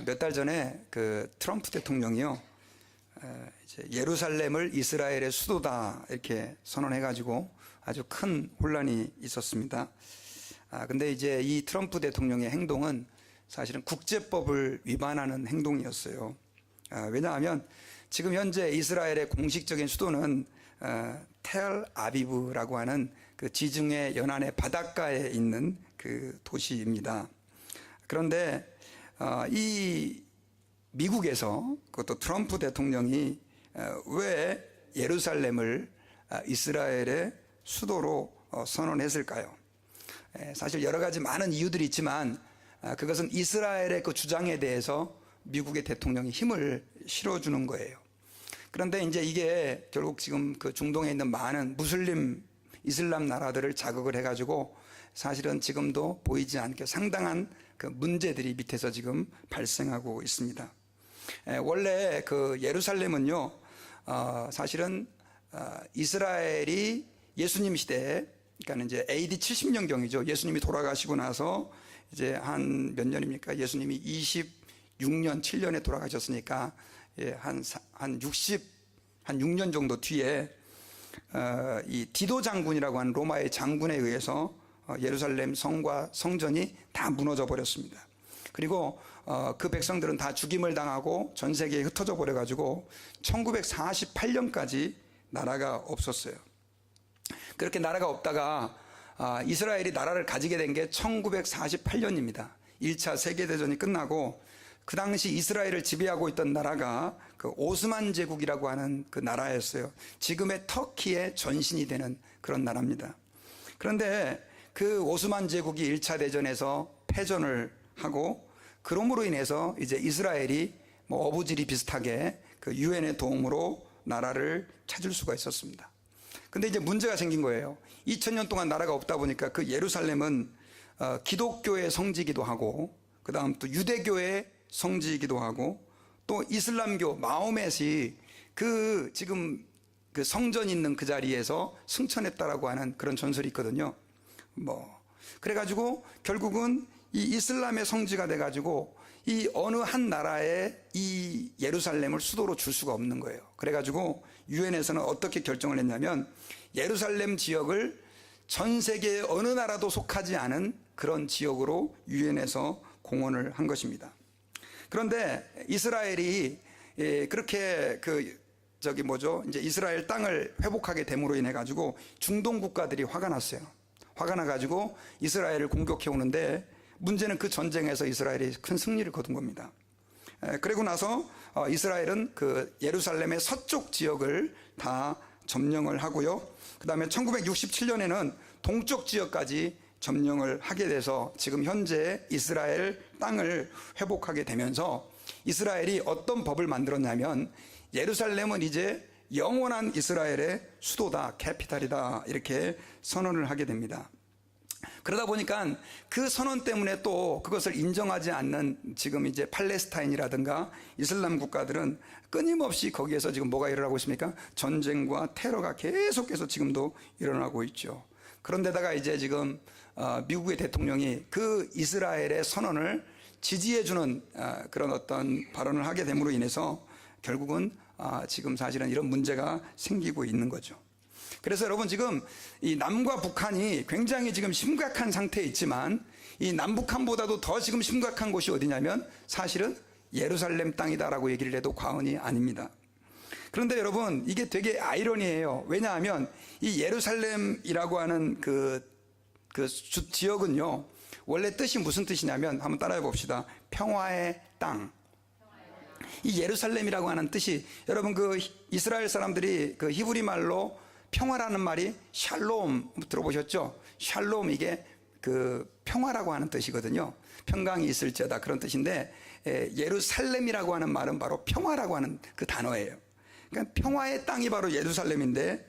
몇 달 전에 그 트럼프 대통령이요, 이제 예루살렘을 이스라엘의 수도다 이렇게 선언해가지고 아주 큰 혼란이 있었습니다. 근데 이제 이 트럼프 대통령의 행동은 사실은 국제법을 위반하는 행동이었어요. 왜냐하면 지금 현재 이스라엘의 공식적인 수도는 텔 아비브라고 하는 그 지중해 연안의 바닷가에 있는 그 도시입니다. 그런데 이 미국에서 그것도 트럼프 대통령이 왜 예루살렘을 이스라엘의 수도로 선언했을까요? 사실 여러 가지 많은 이유들이 있지만 그것은 이스라엘의 그 주장에 대해서 미국의 대통령이 힘을 실어주는 거예요. 그런데 이제 이게 결국 지금 그 중동에 있는 많은 무슬림 이슬람 나라들을 자극을 해가지고 사실은 지금도 보이지 않게 상당한 그 문제들이 밑에서 지금 발생하고 있습니다. 원래 그 예루살렘은요, 사실은 이스라엘이 예수님 시대에, 그러니까 이제 AD 70년경이죠. 예수님이 돌아가시고 나서 이제 한 몇 년입니까? 예수님이 26년, 7년에 돌아가셨으니까 한 6년 정도 뒤에 이 디도 장군이라고 하는 로마의 장군에 의해서 예루살렘 성과 성전이 다 무너져 버렸습니다. 그리고 그 백성들은 다 죽임을 당하고 전 세계에 흩어져 버려 가지고 1948년까지 나라가 없었어요. 그렇게 나라가 없다가 이스라엘이 나라를 가지게 된 게 1948년입니다. 1차 세계대전이 끝나고 그 당시 이스라엘을 지배하고 있던 나라가 그 오스만 제국이라고 하는 그 나라였어요. 지금의 터키의 전신이 되는 그런 나라입니다. 그런데 그 오스만 제국이 1차 대전에서 패전을 하고 그럼으로 인해서 이제 이스라엘이 뭐 어부지리 비슷하게 그 유엔의 도움으로 나라를 찾을 수가 있었습니다. 근데 이제 문제가 생긴 거예요. 2000년 동안 나라가 없다 보니까 그 예루살렘은 기독교의 성지이기도 하고 그 다음 또 유대교의 성지이기도 하고 또 이슬람교 마호멧이 그 지금 그 성전 있는 그 자리에서 승천했다라고 하는 그런 전설이 있거든요. 그래가지고 결국은 이 이슬람의 성지가 돼가지고 이 어느 한 나라에 이 예루살렘을 수도로 줄 수가 없는 거예요. 그래가지고 유엔에서는 어떻게 결정을 했냐면 예루살렘 지역을 전 세계의 어느 나라도 속하지 않은 그런 지역으로 유엔에서 공언을 한 것입니다. 그런데 이스라엘이 그렇게 이제 이스라엘 땅을 회복하게 됨으로 인해 가지고 중동 국가들이 화가 났어요. 화가 나가지고 이스라엘을 공격해 오는데 문제는 그 전쟁에서 이스라엘이 큰 승리를 거둔 겁니다. 그리고 나서 이스라엘은 그 예루살렘의 서쪽 지역을 다 점령을 하고요. 그 다음에 1967년에는 동쪽 지역까지 점령을 하게 돼서 지금 현재 이스라엘 땅을 회복하게 되면서 이스라엘이 어떤 법을 만들었냐면 예루살렘은 이제 영원한 이스라엘의 수도다, 캐피탈이다 이렇게 선언을 하게 됩니다. 그러다 보니까 그 선언 때문에 또 그것을 인정하지 않는 지금 이제 팔레스타인이라든가 이슬람 국가들은 끊임없이 거기에서 지금 뭐가 일어나고 있습니까? 전쟁과 테러가 계속해서 지금도 일어나고 있죠. 그런데다가 이제 지금 미국의 대통령이 그 이스라엘의 선언을 지지해주는 그런 어떤 발언을 하게 됨으로 인해서 결국은 지금 사실은 이런 문제가 생기고 있는 거죠. 그래서 여러분 지금 이 남과 북한이 굉장히 지금 심각한 상태에 있지만 이 남북한보다도 더 지금 심각한 곳이 어디냐면 사실은 예루살렘 땅이다라고 얘기를 해도 과언이 아닙니다. 그런데 여러분 이게 되게 아이러니해요. 왜냐하면 이 예루살렘이라고 하는 지역은요 원래 뜻이 무슨 뜻이냐면 한번 따라해 봅시다. 평화의 땅. 이 예루살렘이라고 하는 뜻이 여러분 그 이스라엘 사람들이 그 히브리 말로 평화라는 말이 샬롬 들어보셨죠? 샬롬 이게 그 평화라고 하는 뜻이거든요. 평강이 있을지어다 그런 뜻인데 예루살렘이라고 하는 말은 바로 평화라고 하는 그 단어예요. 그러니까 평화의 땅이 바로 예루살렘인데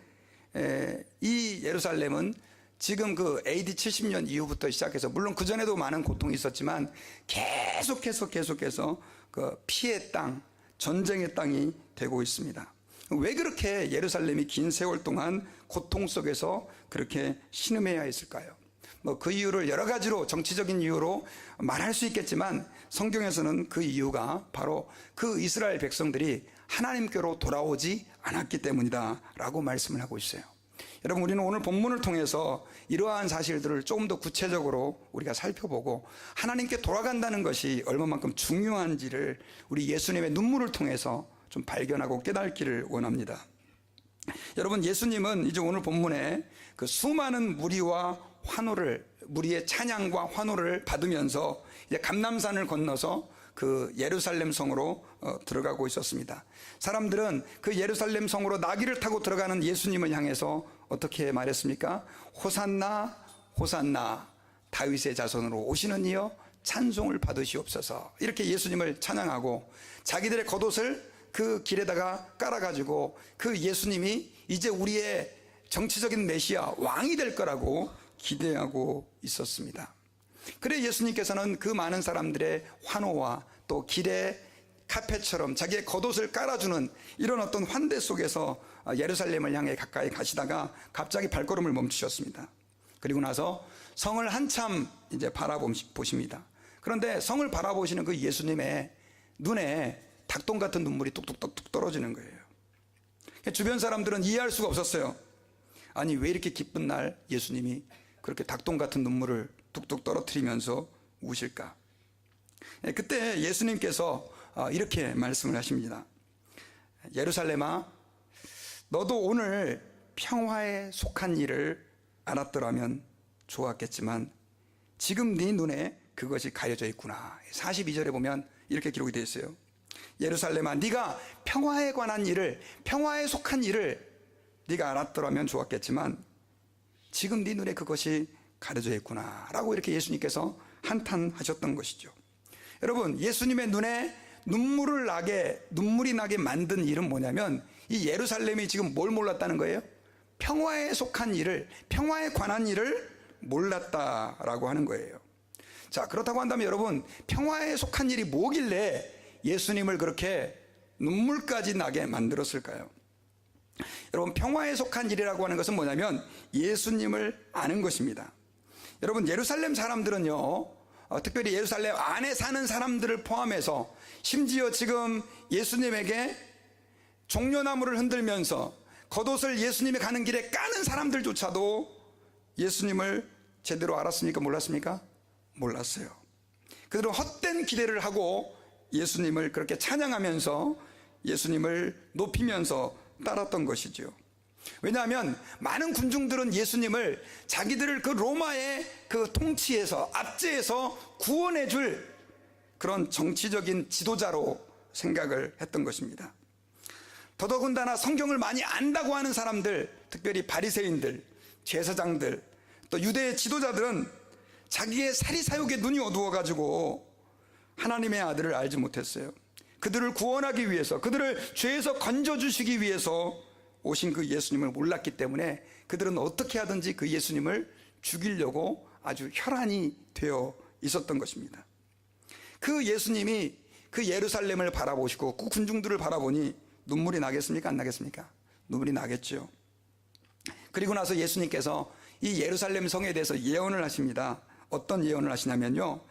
이 예루살렘은 지금 그 AD 70년 이후부터 시작해서 물론 그전에도 많은 고통이 있었지만 계속해서 그 피해 땅, 전쟁의 땅이 되고 있습니다. 왜 그렇게 예루살렘이 긴 세월 동안 고통 속에서 그렇게 신음해야 했을까요? 뭐 그 이유를 여러 가지로 정치적인 이유로 말할 수 있겠지만 성경에서는 그 이유가 바로 그 이스라엘 백성들이 하나님께로 돌아오지 않았기 때문이다 라고 말씀을 하고 있어요. 여러분, 우리는 오늘 본문을 통해서 이러한 사실들을 조금 더 구체적으로 우리가 살펴보고 하나님께 돌아간다는 것이 얼마만큼 중요한지를 우리 예수님의 눈물을 통해서 좀 발견하고 깨닫기를 원합니다. 여러분, 예수님은 이제 오늘 본문에 그 수많은 무리의 찬양과 환호를 받으면서 이제 감람산을 건너서 그 예루살렘 성으로 들어가고 있었습니다. 사람들은 그 예루살렘 성으로 나귀를 타고 들어가는 예수님을 향해서 어떻게 말했습니까? 호산나 호산나, 다윗의 자손으로 오시는 이여 찬송을 받으시옵소서. 이렇게 예수님을 찬양하고 자기들의 겉옷을 그 길에다가 깔아가지고 그 예수님이 이제 우리의 정치적인 메시아 왕이 될 거라고 기대하고 있었습니다. 그래 예수님께서는 그 많은 사람들의 환호와 또 길에 카펫처럼 자기의 겉옷을 깔아주는 이런 어떤 환대 속에서 예루살렘을 향해 가까이 가시다가 갑자기 발걸음을 멈추셨습니다. 그리고 나서 성을 한참 이제 바라보십니다. 그런데 성을 바라보시는 그 예수님의 눈에 닭똥 같은 눈물이 뚝뚝뚝 떨어지는 거예요. 주변 사람들은 이해할 수가 없었어요. 아니, 왜 이렇게 기쁜 날 예수님이 그렇게 닭똥 같은 눈물을 뚝뚝 떨어뜨리면서 우실까? 그때 예수님께서 이렇게 말씀을 하십니다. 예루살렘아, 너도 오늘 평화에 속한 일을 알았더라면 좋았겠지만 지금 네 눈에 그것이 가려져 있구나. 42절에 보면 이렇게 기록이 되어 있어요. 예루살렘아, 네가 평화에 관한 일을, 평화에 속한 일을 네가 알았더라면 좋았겠지만 지금 네 눈에 그것이 가려져 있구나 라고 이렇게 예수님께서 한탄하셨던 것이죠. 여러분, 예수님의 눈에 눈물이 나게 만든 일은 뭐냐면 이 예루살렘이 지금 뭘 몰랐다는 거예요? 평화에 속한 일을, 평화에 관한 일을 몰랐다라고 하는 거예요. 자, 그렇다고 한다면 여러분, 평화에 속한 일이 뭐길래 예수님을 그렇게 눈물까지 나게 만들었을까요? 여러분, 평화에 속한 일이라고 하는 것은 뭐냐면 예수님을 아는 것입니다. 여러분, 예루살렘 사람들은요, 특별히 예루살렘 안에 사는 사람들을 포함해서 심지어 지금 예수님에게 종려나무를 흔들면서 겉옷을 예수님이 가는 길에 까는 사람들조차도 예수님을 제대로 알았습니까? 몰랐습니까? 몰랐어요. 그들은 헛된 기대를 하고 예수님을 그렇게 찬양하면서 예수님을 높이면서 따랐던 것이죠. 왜냐하면 많은 군중들은 예수님을 자기들을 그 로마의 그 통치에서, 압제에서 구원해 줄 그런 정치적인 지도자로 생각을 했던 것입니다. 더더군다나 성경을 많이 안다고 하는 사람들, 특별히 바리새인들, 제사장들, 또 유대의 지도자들은 자기의 사리사욕에 눈이 어두워가지고 하나님의 아들을 알지 못했어요. 그들을 구원하기 위해서, 그들을 죄에서 건져주시기 위해서 오신 그 예수님을 몰랐기 때문에 그들은 어떻게 하든지 그 예수님을 죽이려고 아주 혈안이 되어 있었던 것입니다. 그 예수님이 그 예루살렘을 바라보시고 그 군중들을 바라보니 눈물이 나겠습니까? 안 나겠습니까? 눈물이 나겠죠. 그리고 나서 예수님께서 이 예루살렘 성에 대해서 예언을 하십니다. 어떤 예언을 하시냐면요,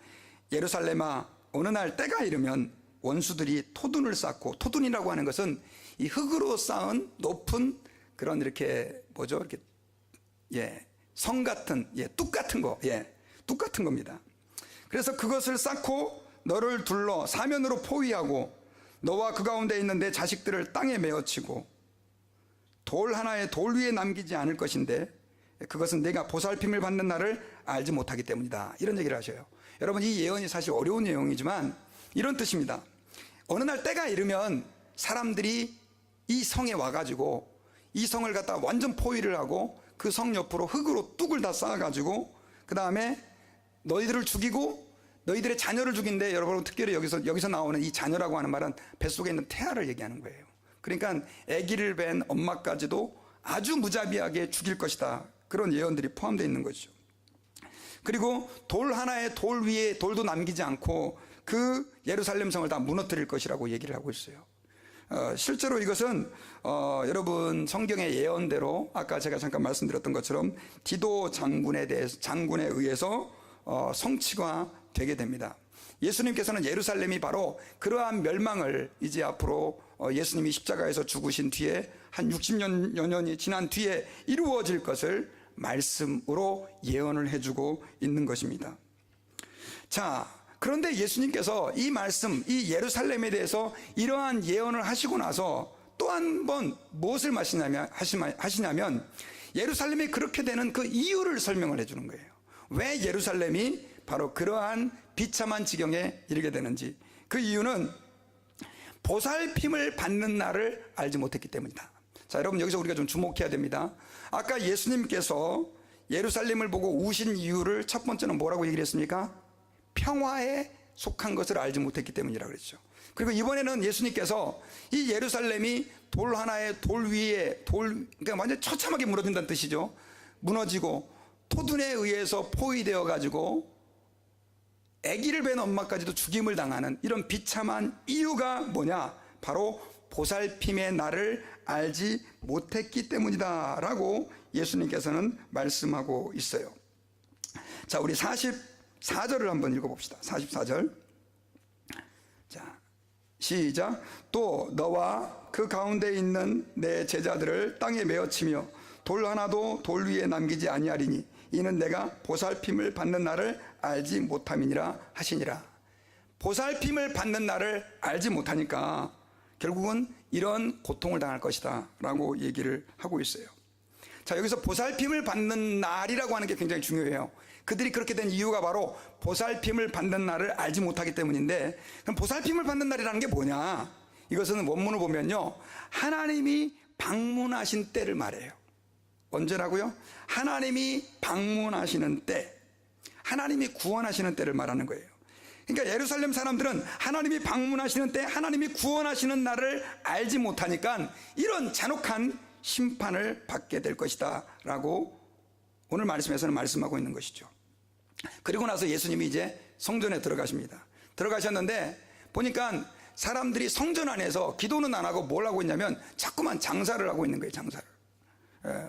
예루살렘아, 어느 날 때가 이르면 원수들이 토둔을 쌓고, 토둔이라고 하는 것은 이 흙으로 쌓은 높은 그런 이렇게 뭐죠? 이렇게 성 같은 뚝 같은 거, 뚝 같은 겁니다. 그래서 그것을 쌓고 너를 둘러 사면으로 포위하고 너와 그 가운데 있는 내 자식들을 땅에 메어치고 돌 하나에 돌 위에 남기지 않을 것인데 그것은 내가 보살핌을 받는 날을 알지 못하기 때문이다. 이런 얘기를 하셔요. 여러분, 이 예언이 사실 어려운 내용이지만 이런 뜻입니다. 어느 날 때가 이르면 사람들이 이 성에 와가지고 이 성을 갖다 완전 포위를 하고 그 성 옆으로 흙으로 뚝을 다 쌓아가지고 그 다음에 너희들을 죽이고 너희들의 자녀를 죽인데, 여러분 특별히 여기서 나오는 이 자녀라고 하는 말은 뱃속에 있는 태아를 얘기하는 거예요. 그러니까 아기를 뵌 엄마까지도 아주 무자비하게 죽일 것이다. 그런 예언들이 포함되어 있는 거죠. 그리고 돌 하나에 돌 위에 돌도 남기지 않고 그 예루살렘 성을 다 무너뜨릴 것이라고 얘기를 하고 있어요. 실제로 이것은 여러분 성경의 예언대로 아까 제가 잠깐 말씀드렸던 것처럼 디도 장군에 의해서 성취가 되게 됩니다. 예수님께서는 예루살렘이 바로 그러한 멸망을 이제 앞으로 예수님이 십자가에서 죽으신 뒤에 한 60여 년이 지난 뒤에 이루어질 것을 말씀으로 예언을 해주고 있는 것입니다. 자, 그런데 예수님께서 이 말씀, 이 예루살렘에 대해서 이러한 예언을 하시고 나서 또 한 번 무엇을 하시냐면 예루살렘이 그렇게 되는 그 이유를 설명을 해주는 거예요. 왜 예루살렘이 바로 그러한 비참한 지경에 이르게 되는지. 그 이유는 보살핌을 받는 날을 알지 못했기 때문이다. 자, 여러분 여기서 우리가 좀 주목해야 됩니다. 아까 예수님께서 예루살렘을 보고 우신 이유를 첫 번째는 뭐라고 얘기를 했습니까? 평화에 속한 것을 알지 못했기 때문이라고 그랬죠. 그리고 이번에는 예수님께서 이 예루살렘이 돌 하나에 돌 위에 그러니까 완전 처참하게 무너진다는 뜻이죠. 무너지고 토둔에 의해서 포위되어 가지고 아기를 뵌 엄마까지도 죽임을 당하는 이런 비참한 이유가 뭐냐? 바로 보살핌의 날을 알지 못했기 때문이다 라고 예수님께서는 말씀하고 있어요. 자, 우리 44절을 한번 읽어봅시다. 44절. 자, 시작. 또 너와 그 가운데 있는 내 제자들을 땅에 메어치며 돌 하나도 돌 위에 남기지 아니하리니 이는 내가 보살핌을 받는 날을 알지 못함이니라 하시니라. 보살핌을 받는 날을 알지 못하니까 결국은 이런 고통을 당할 것이다 라고 얘기를 하고 있어요. 자, 여기서 보살핌을 받는 날이라고 하는 게 굉장히 중요해요. 그들이 그렇게 된 이유가 바로 보살핌을 받는 날을 알지 못하기 때문인데, 그럼 보살핌을 받는 날이라는 게 뭐냐? 이것은 원문을 보면요, 하나님이 방문하신 때를 말해요. 언제라고요? 하나님이 방문하시는 때, 하나님이 구원하시는 때를 말하는 거예요. 그러니까 예루살렘 사람들은 하나님이 방문하시는 때, 하나님이 구원하시는 날을 알지 못하니까 이런 잔혹한 심판을 받게 될 것이다 라고 오늘 말씀에서는 말씀하고 있는 것이죠. 그리고 나서 예수님이 이제 성전에 들어가십니다. 들어가셨는데 보니까 사람들이 성전 안에서 기도는 안 하고 뭘 하고 있냐면 자꾸만 장사를 하고 있는 거예요. 장사를.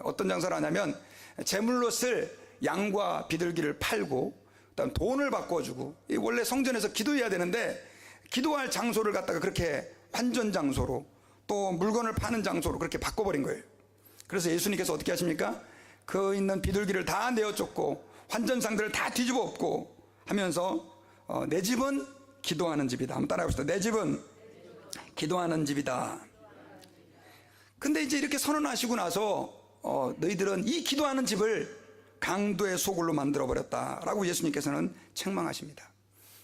어떤 장사를 하냐면 제물로 쓸 양과 비둘기를 팔고 그다음 돈을 바꿔주고, 원래 성전에서 기도해야 되는데 기도할 장소를 갖다가 그렇게 환전 장소로 또 물건을 파는 장소로 그렇게 바꿔버린 거예요. 그래서 예수님께서 어떻게 하십니까? 그 있는 비둘기를 다 내어쫓고 환전상들을 다 뒤집어 엎고 하면서 내 집은 기도하는 집이다. 한번 따라해봅시다. 내 집은 기도하는 집이다. 근데 이제 이렇게 선언하시고 나서 너희들은 이 기도하는 집을 강도의 소굴로 만들어버렸다라고 예수님께서는 책망하십니다.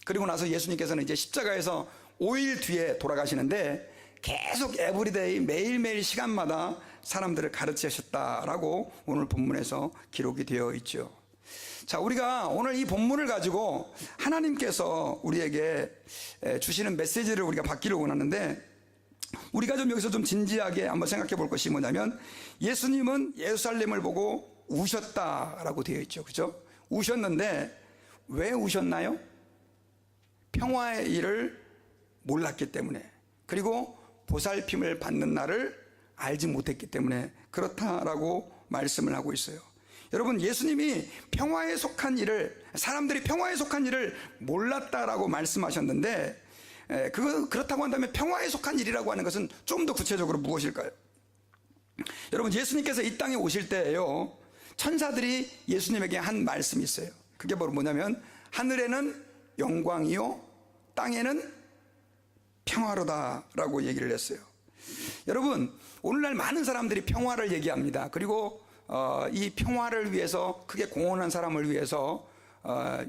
그리고 나서 예수님께서는 이제 십자가에서 5일 뒤에 돌아가시는데 계속 에브리데이 매일매일 시간마다 사람들을 가르치셨다라고 오늘 본문에서 기록이 되어 있죠. 자, 우리가 오늘 이 본문을 가지고 하나님께서 우리에게 주시는 메시지를 우리가 받기를 원하는데, 우리가 좀 여기서 좀 진지하게 한번 생각해 볼 것이 뭐냐면, 예수님은 예루살렘을 보고 우셨다라고 되어 있죠. 그죠? 우셨는데 왜 우셨나요? 평화의 일을 몰랐기 때문에, 그리고 보살핌을 받는 날을 알지 못했기 때문에 그렇다라고 말씀을 하고 있어요. 여러분, 예수님이 평화에 속한 일을, 사람들이 평화에 속한 일을 몰랐다라고 말씀하셨는데, 그렇다고 한다면 평화에 속한 일이라고 하는 것은 좀 더 구체적으로 무엇일까요? 여러분, 예수님께서 이 땅에 오실 때에요, 천사들이 예수님에게 한 말씀이 있어요. 그게 바로 뭐냐면 하늘에는 영광이요 땅에는 평화로다라고 얘기를 했어요. 여러분, 오늘날 많은 사람들이 평화를 얘기합니다. 그리고 이 평화를 위해서 크게 공헌한 사람을 위해서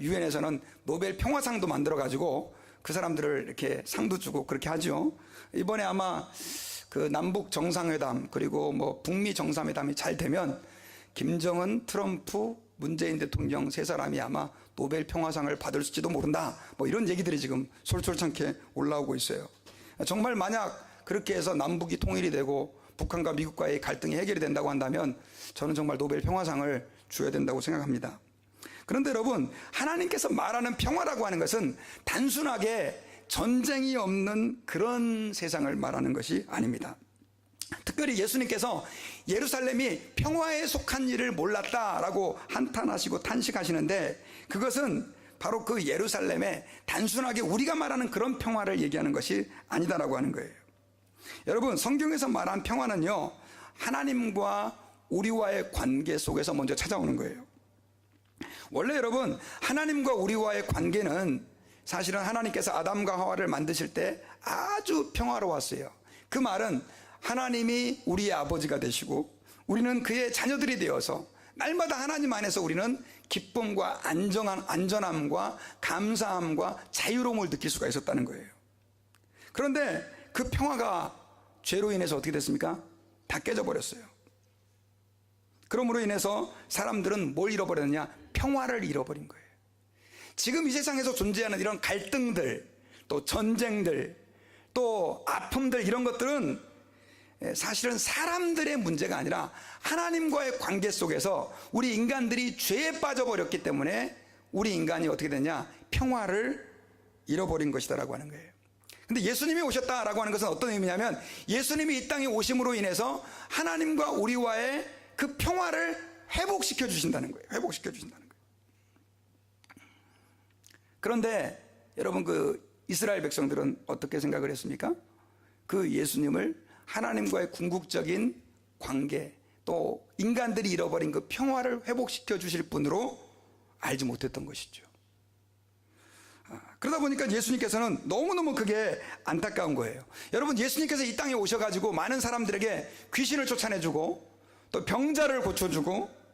유엔에서는 노벨 평화상도 만들어 가지고 그 사람들을 이렇게 상도 주고 그렇게 하죠. 이번에 아마 그 남북 정상회담 그리고 뭐 북미 정상회담이 잘 되면 김정은, 트럼프, 문재인 대통령 세 사람이 아마 노벨 평화상을 받을지도 모른다, 뭐 이런 얘기들이 지금 솔솔찮게 올라오고 있어요. 정말 만약 그렇게 해서 남북이 통일이 되고 북한과 미국과의 갈등이 해결이 된다고 한다면 저는 정말 노벨 평화상을 줘야 된다고 생각합니다. 그런데 여러분, 하나님께서 말하는 평화라고 하는 것은 단순하게 전쟁이 없는 그런 세상을 말하는 것이 아닙니다. 특별히 예수님께서 예루살렘이 평화에 속한 일을 몰랐다라고 한탄하시고 탄식하시는데, 그것은 바로 그 예루살렘에 단순하게 우리가 말하는 그런 평화를 얘기하는 것이 아니다라고 하는 거예요. 여러분, 성경에서 말한 평화는요, 하나님과 우리와의 관계 속에서 먼저 찾아오는 거예요. 원래 여러분, 하나님과 우리와의 관계는 사실은 하나님께서 아담과 하와를 만드실 때 아주 평화로웠어요. 그 말은 하나님이 우리의 아버지가 되시고 우리는 그의 자녀들이 되어서 날마다 하나님 안에서 우리는 기쁨과 안전함과 감사함과 자유로움을 느낄 수가 있었다는 거예요. 그런데 그 평화가 죄로 인해서 어떻게 됐습니까? 다 깨져버렸어요. 그러므로 인해서 사람들은 뭘 잃어버렸느냐? 평화를 잃어버린 거예요. 지금 이 세상에서 존재하는 이런 갈등들, 또 전쟁들, 또 아픔들, 이런 것들은 사실은 사람들의 문제가 아니라 하나님과의 관계 속에서 우리 인간들이 죄에 빠져버렸기 때문에 우리 인간이 어떻게 되냐? 평화를 잃어버린 것이다라고 하는 거예요. 근데 예수님이 오셨다라고 하는 것은 어떤 의미냐면, 예수님이 이 땅에 오심으로 인해서 하나님과 우리와의 그 평화를 회복시켜 주신다는 거예요. 회복시켜 주신다는 거예요. 그런데 여러분, 그 이스라엘 백성들은 어떻게 생각을 했습니까? 그 예수님을 하나님과의 궁극적인 관계, 또 인간들이 잃어버린 그 평화를 회복시켜 주실 분으로 알지 못했던 것이죠. 그러다 보니까 예수님께서는 너무너무 그게 안타까운 거예요. 여러분, 예수님께서 이 땅에 오셔가지고 많은 사람들에게 귀신을 쫓아내주고 또 병자를 고쳐주고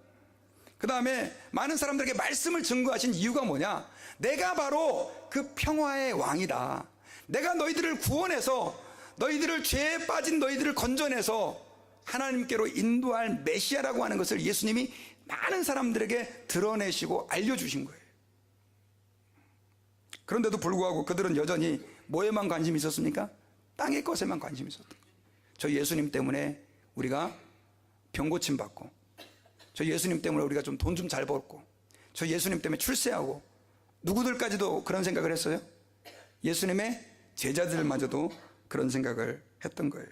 그 다음에 많은 사람들에게 말씀을 증거하신 이유가 뭐냐? 내가 바로 그 평화의 왕이다. 내가 너희들을 구원해서 너희들을 죄에 빠진 너희들을 건져내서 하나님께로 인도할 메시아라고 하는 것을 예수님이 많은 사람들에게 드러내시고 알려주신 거예요. 그런데도 불구하고 그들은 여전히 뭐에만 관심이 있었습니까? 땅의 것에만 관심이 있었던 거예요. 저 예수님 때문에 우리가 병고침 받고, 저 예수님 때문에 우리가 좀 돈 좀 잘 벌고, 저 예수님 때문에 출세하고, 누구들까지도 그런 생각을 했어요? 예수님의 제자들마저도 그런 생각을 했던 거예요.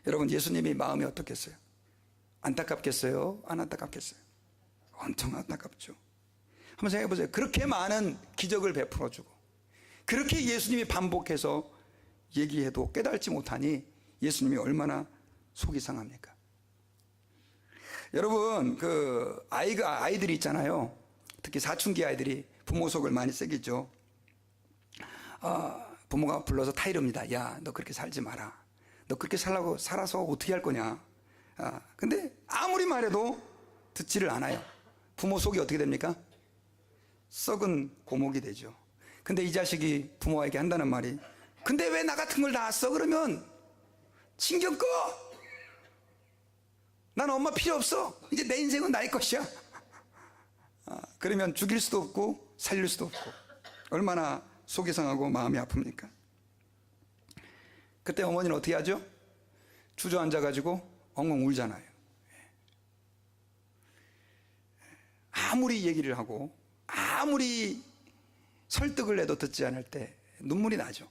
여러분, 예수님이 마음이 어떻겠어요? 안타깝겠어요? 안 안타깝겠어요? 엄청 안타깝죠. 한번 생각해 보세요. 그렇게 많은 기적을 베풀어주고 그렇게 예수님이 반복해서 얘기해도 깨달지 못하니 예수님이 얼마나 속이 상합니까? 여러분, 그 아이들이 있잖아요. 특히 사춘기 아이들이 부모 속을 많이 썩이죠. 부모가 불러서 타이릅니다. 야, 너 그렇게 살지 마라. 너 그렇게 살아서 어떻게 할 거냐. 근데 아무리 말해도 듣지를 않아요. 부모 속이 어떻게 됩니까? 썩은 고목이 되죠. 근데 이 자식이 부모에게 한다는 말이, 근데 왜 나 같은 걸 낳았어? 그러면 신경 꺼. 난 엄마 필요 없어. 이제 내 인생은 나의 것이야. 그러면 죽일 수도 없고 살릴 수도 없고 얼마나 속이 상하고 마음이 아픕니까? 그때 어머니는 어떻게 하죠? 주저앉아가지고 엉엉 울잖아요. 아무리 얘기를 하고 아무리 설득을 해도 듣지 않을 때 눈물이 나죠.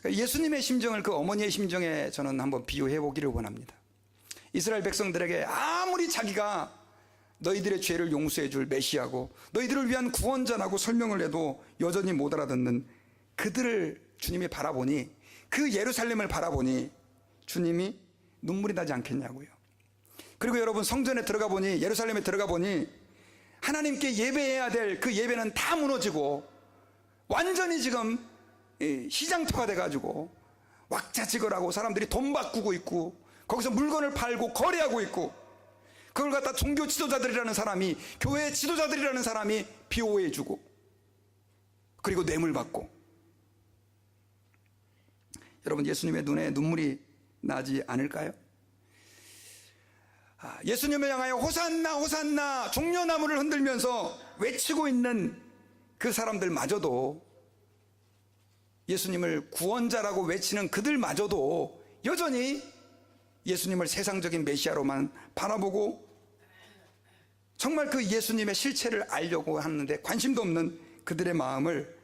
예수님의 심정을 그 어머니의 심정에 저는 한번 비유해 보기를 원합니다. 이스라엘 백성들에게 아무리 자기가 너희들의 죄를 용서해 줄 메시아고 너희들을 위한 구원자라고 설명을 해도 여전히 못 알아듣는 그들을 주님이 바라보니, 그 예루살렘을 바라보니 주님이 눈물이 나지 않겠냐고요. 그리고 여러분, 성전에 들어가 보니, 예루살렘에 들어가 보니 하나님께 예배해야 될 그 예배는 다 무너지고 완전히 지금 시장터가 돼가지고 왁자지껄하고 사람들이 돈 바꾸고 있고 거기서 물건을 팔고 거래하고 있고, 그걸 갖다 종교 지도자들이라는 사람이, 교회 지도자들이라는 사람이 비호해주고 그리고 뇌물 받고. 여러분, 예수님의 눈에 눈물이 나지 않을까요? 예수님을 향하여 호산나 호산나 종려나무를 흔들면서 외치고 있는 그 사람들마저도, 예수님을 구원자라고 외치는 그들마저도 여전히 예수님을 세상적인 메시아로만 바라보고 정말 그 예수님의 실체를 알려고 하는데 관심도 없는 그들의 마음을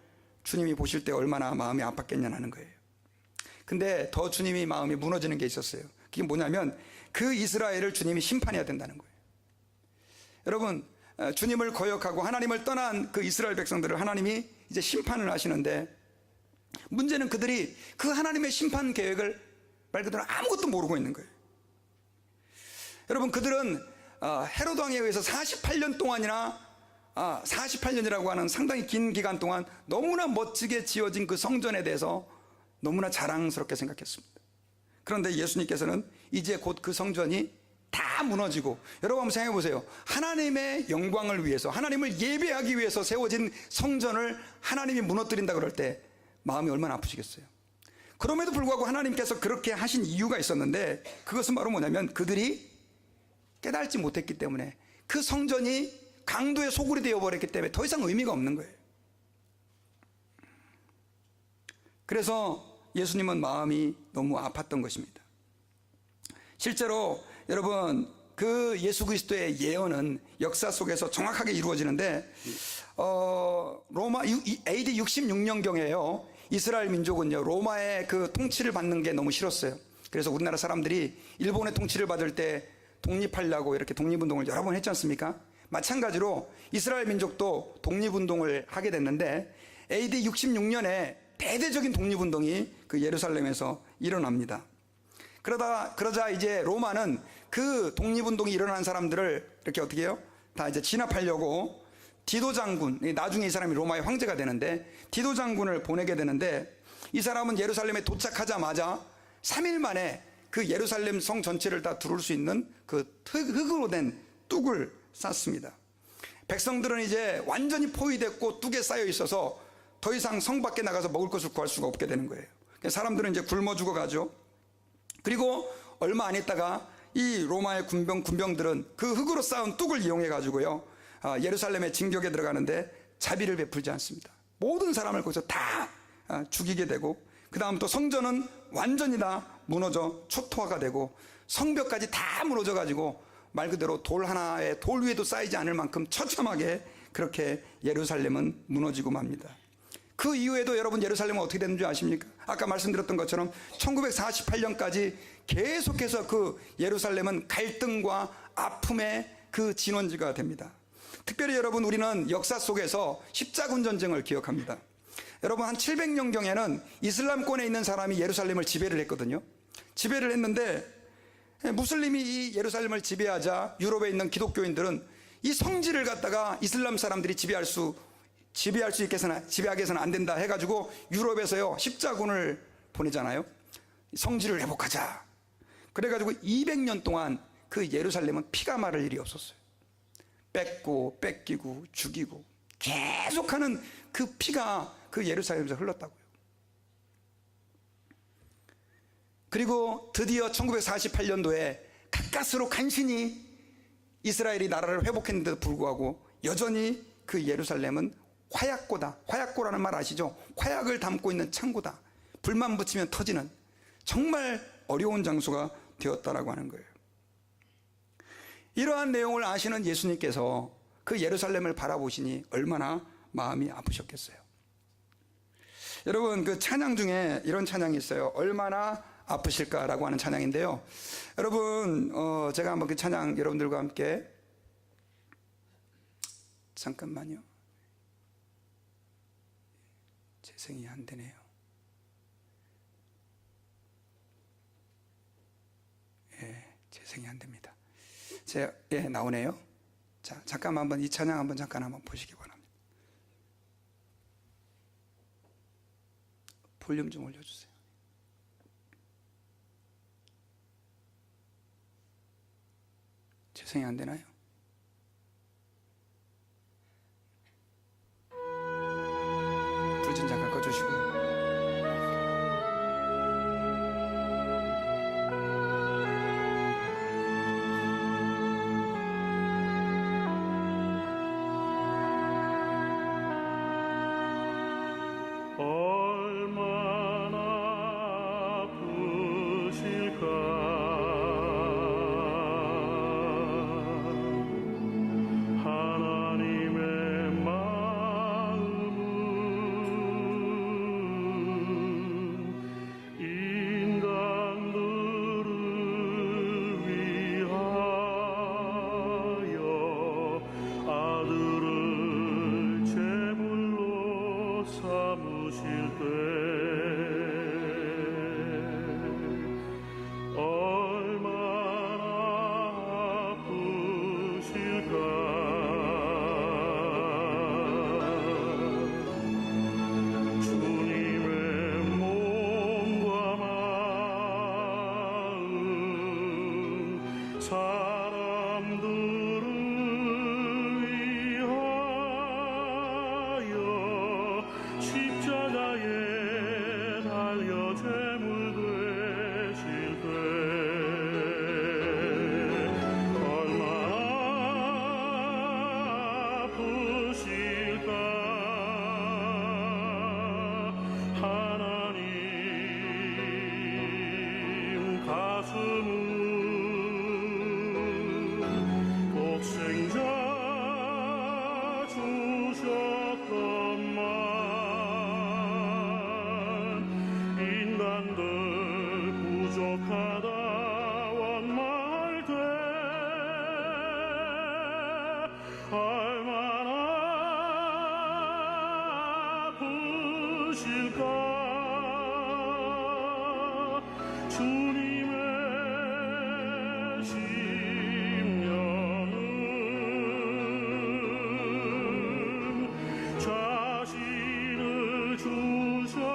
주님이 보실 때 얼마나 마음이 아팠겠냐는 거예요. 근데 더 주님이 마음이 무너지는 게 있었어요. 그게 뭐냐면 그 이스라엘을 주님이 심판해야 된다는 거예요. 여러분, 주님을 거역하고 하나님을 떠난 그 이스라엘 백성들을 하나님이 이제 심판을 하시는데, 문제는 그들이 그 하나님의 심판 계획을 말 그대로 아무것도 모르고 있는 거예요. 여러분, 그들은 헤로드 왕에 의해서 48년 동안이나 48년이라고 하는 상당히 긴 기간 동안 너무나 멋지게 지어진 그 성전에 대해서 너무나 자랑스럽게 생각했습니다. 그런데 예수님께서는 이제 곧 그 성전이 다 무너지고, 여러분 한번 생각해 보세요. 하나님의 영광을 위해서, 하나님을 예배하기 위해서 세워진 성전을 하나님이 무너뜨린다 그럴 때 마음이 얼마나 아프시겠어요. 그럼에도 불구하고 하나님께서 그렇게 하신 이유가 있었는데, 그것은 바로 뭐냐면 그들이 깨달지 못했기 때문에, 그 성전이 강도의 소굴이 되어버렸기 때문에 더 이상 의미가 없는 거예요. 그래서 예수님은 마음이 너무 아팠던 것입니다. 실제로 여러분, 그 예수 그리스도의 예언은 역사 속에서 정확하게 이루어지는데, 로마 AD 66년경에요 이스라엘 민족은요 로마의 그 통치를 받는 게 너무 싫었어요. 그래서 우리나라 사람들이 일본의 통치를 받을 때 독립하려고 이렇게 독립운동을 여러 번 했지 않습니까? 마찬가지로 이스라엘 민족도 독립운동을 하게 됐는데, AD 66년에 대대적인 독립운동이 그 예루살렘에서 일어납니다. 그러자 이제 로마는 그 독립운동이 일어난 사람들을 이렇게 어떻게 해요? 다 이제 진압하려고 디도 장군, 나중에 이 사람이 로마의 황제가 되는데, 디도 장군을 보내게 되는데, 이 사람은 예루살렘에 도착하자마자 3일 만에 그 예루살렘 성 전체를 다 두를 수 있는 그 흙으로 된 뚝을 쌓습니다. 백성들은 이제 완전히 포위됐고 뚝에 쌓여 있어서 더 이상 성 밖에 나가서 먹을 것을 구할 수가 없게 되는 거예요. 사람들은 이제 굶어 죽어가죠. 그리고 얼마 안 있다가 이 로마의 군병들은 그 흙으로 쌓은 뚝을 이용해 가지고요 예루살렘의 진격에 들어가는데 자비를 베풀지 않습니다. 모든 사람을 거기서 다 죽이게 되고, 그 다음 또 성전은 완전히 다 무너져 초토화가 되고, 성벽까지 다 무너져 가지고 말 그대로 돌 하나에 돌 위에도 쌓이지 않을 만큼 처참하게 그렇게 예루살렘은 무너지고 맙니다. 그 이후에도 여러분, 예루살렘은 어떻게 됐는지 아십니까? 아까 말씀드렸던 것처럼 1948년까지 계속해서 그 예루살렘은 갈등과 아픔의 그 진원지가 됩니다. 특별히 여러분, 우리는 역사 속에서 십자군 전쟁을 기억합니다. 여러분, 한 700년경에는 이슬람권에 있는 사람이 예루살렘을 지배를 했거든요. 지배를 했는데, 무슬림이 이 예루살렘을 지배하자 유럽에 있는 기독교인들은 이 성지를 갖다가 이슬람 사람들이 지배하게 해서는 안 된다 해가지고 유럽에서요 십자군을 보내잖아요. 성지를 회복하자. 그래가지고 200년 동안 그 예루살렘은 피가 마를 일이 없었어요. 뺏고 뺏기고 죽이고 계속하는 그 피가 그 예루살렘에서 흘렀다고요. 그리고 드디어 1948년도에 가까스로 간신히 이스라엘이 나라를 회복했는데도 불구하고 여전히 그 예루살렘은 화약고다. 화약고라는 말 아시죠? 화약을 담고 있는 창고다. 불만 붙이면 터지는 정말 어려운 장소가 되었다라고 하는 거예요. 이러한 내용을 아시는 예수님께서 그 예루살렘을 바라보시니 얼마나 마음이 아프셨겠어요. 여러분, 그 찬양 중에 이런 찬양이 있어요. 얼마나 아프실까라고 하는 찬양인데요. 여러분, 제가 한번 그 찬양 여러분들과 함께, 잠깐만요. 재생이 안 되네요. 재생이 안 됩니다. 나오네요. 자, 잠깐만 한번 이 찬양 한번 보시기 바랍니다. 볼륨 좀 올려주세요. 재생이 안 되나요? 불 좀 잠깐 꺼주시고요. 하나님의 마음은 말씀은 독생자 주셨건만 인간들 부족하다 원망할 때 얼마나 아프실까. 주님의 심령은 자신을 주셨건만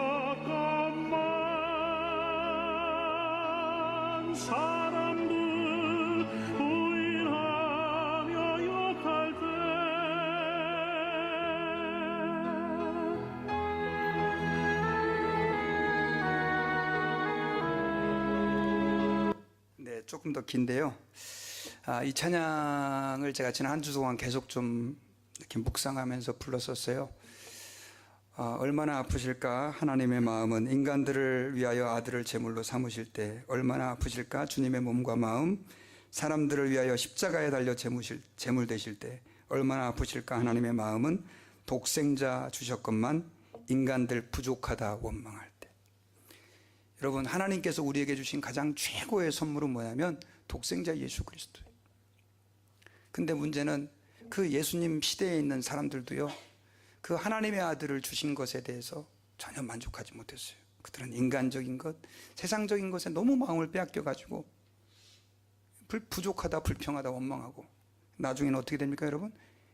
사람들 부인하며 욕할 때 네, 조금 더 긴데요. 이 찬양을 제가 지난 한 주 동안 계속 좀 이렇게 묵상하면서 불렀었어요. 얼마나 아프실까 하나님의 마음은 인간들을 위하여 아들을 제물로 삼으실 때 얼마나 아프실까 주님의 몸과 마음 사람들을 위하여 십자가에 달려 제물 되실 때 얼마나 아프실까 하나님의 마음은 독생자 주셨건만 인간들 부족하다 원망할 때. 여러분, 하나님께서 우리에게 주신 가장 최고의 선물은 뭐냐면 독생자 예수 그리스도예요. 근데 문제는 그 예수님 시대에 있는 사람들도요, 그 하나님의 아들을 주신 것에 대해서 전혀 만족하지 못했어요. 그들은 인간적인 것, 세상적인 것에 너무 마음을 빼앗겨가지고 부족하다, 불평하다, 원망하고 나중에는 어떻게 됩니까, 여러분?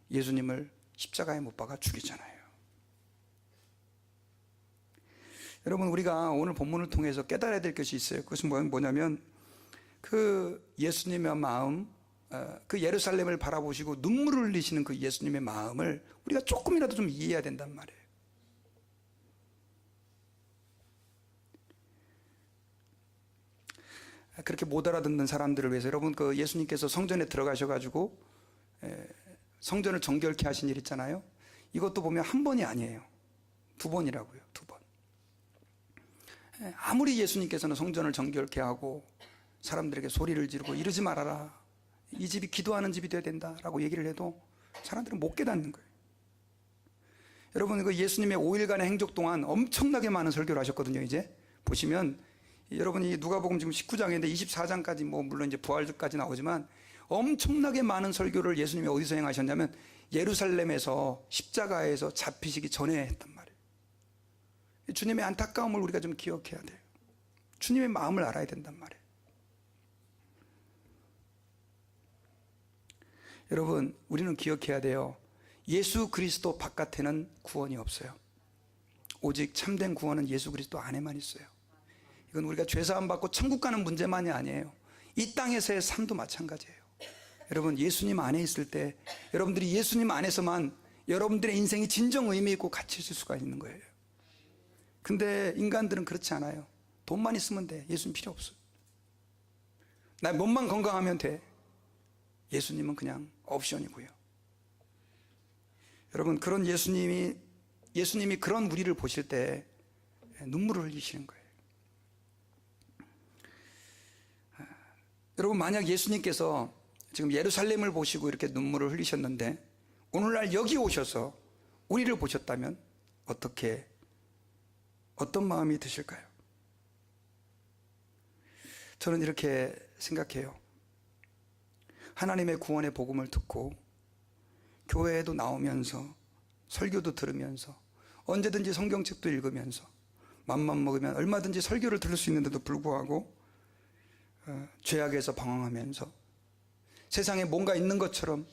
예수님을 십자가에 못 박아 죽이잖아요. 여러분, 우리가 오늘 본문을 통해서 깨달아야 될 것이 있어요. 그것은 뭐냐면 그 예수님의 마음, 그 예루살렘을 바라보시고 눈물을 흘리시는 그 예수님의 마음을 우리가 조금이라도 좀 이해해야 된단 말이에요. 그렇게 못 알아듣는 사람들을 위해서 여러분, 그 예수님께서 성전에 들어가셔가지고 성전을 정결케 하신 일 있잖아요. 이것도 보면 한 번이 아니에요. 두 번이라고요. 두 번. 아무리 예수님께서는 성전을 정결케 하고 사람들에게 소리를 지르고 이러지 말아라, 이 집이 기도하는 집이 되어야 된다라고 얘기를 해도 사람들은 못 깨닫는 거예요. 여러분, 그 예수님의 5일간의 행적 동안 엄청나게 많은 설교를 하셨거든요. 이제 보시면 여러분이 누가복음 지금 19장인데 24장까지 물론 이제 부활까지 나오지만 엄청나게 많은 설교를 예수님이 어디서 행하셨냐면 예루살렘에서 십자가에서 잡히시기 전에 했단 말이에요. 주님의 안타까움을 우리가 좀 기억해야 돼요. 주님의 마음을 알아야 된단 말이에요. 여러분, 우리는 기억해야 돼요. 예수 그리스도 바깥에는 구원이 없어요. 오직 참된 구원은 예수 그리스도 안에만 있어요. 이건 우리가 죄사함 받고 천국 가는 문제만이 아니에요. 이 땅에서의 삶도 마찬가지예요. 여러분, 예수님 안에 있을 때 여러분들이 예수님 안에서만 여러분들의 인생이 진정 의미 있고 가치 있을 수가 있는 거예요. 근데 인간들은 그렇지 않아요. 돈만 있으면 돼. 예수님 필요 없어요. 나 몸만 건강하면 돼. 예수님은 그냥 옵션이고요. 여러분, 그런 예수님이 그런 우리를 보실 때 눈물을 흘리시는 거예요. 여러분, 만약 예수님께서 지금 예루살렘을 보시고 이렇게 눈물을 흘리셨는데 오늘날 여기 오셔서 우리를 보셨다면 어떤 마음이 드실까요? 저는 이렇게 생각해요. 하나님의 구원의 복음을 듣고 교회에도 나오면서 설교도 들으면서 언제든지 성경책도 읽으면서 맘만 먹으면 얼마든지 설교를 들을 수 있는데도 불구하고 죄악에서 방황하면서 세상에 뭔가 있는 것처럼